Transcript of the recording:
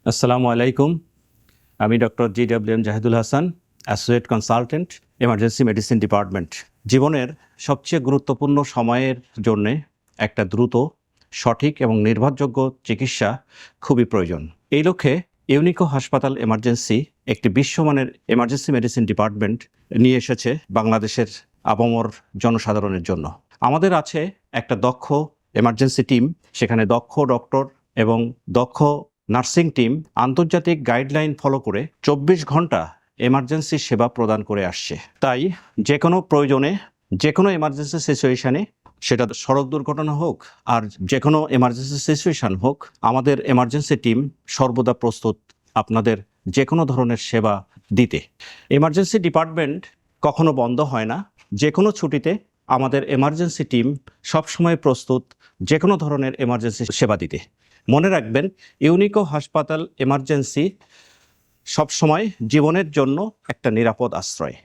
আসসালামু আলাইকুম। আমি doctor GWM Jahidul Hasan, associate consultant, emergency medicine department. জীবনের সবচেয়ে গুরুত্বপূর্ণ সময়ের জন্যে একটা দ্রুত, সঠিক এবং নির্ভরযোগ্য চিকিৎসা খুবই প্রয়োজন। এই লক্ষ্যে ইউনিকো হাসপাতাল এমার্জেন্সি একটি বিশ্বমানের এমার্জেন্সি মেডিসিন ডিপার্টমেন্ট নিয়ে এসেছে বাংলাদেশের আপামর জনসাধারণের জন্য। আমাদের আছে একটা দক্ষ এমার্জেন্সি টিম, সেখানে দক্ষ ডক্টর এবং দক্ষ নার্সিং টিম আন্তর্জাতিক গাইডলাইন ফলো করে 24 ঘন্টা এমার্জেন্সি সেবা প্রদান করে আসছে। তাই যে কোনো প্রয়োজনে, যে কোনো এমার্জেন্সি সিচুয়েশানে, সেটা সড়ক দুর্ঘটনা হোক আর যে কোনো এমার্জেন্সি সিচুয়েশান হোক, আমাদের এমার্জেন্সি টিম সর্বদা প্রস্তুত আপনাদের যে কোনো ধরনের সেবা দিতে। এমার্জেন্সি ডিপার্টমেন্ট কখনো বন্ধ হয় না। যে কোনো ছুটিতে আমাদের এমার্জেন্সি টিম সবসময় প্রস্তুত যে কোনো ধরনের এমার্জেন্সি সেবা দিতে। মনে রাখবেন, ইউনিকো হাসপাতাল এমার্জেন্সি সবসময় জীবনের জন্য একটা নিরাপদ আশ্রয়।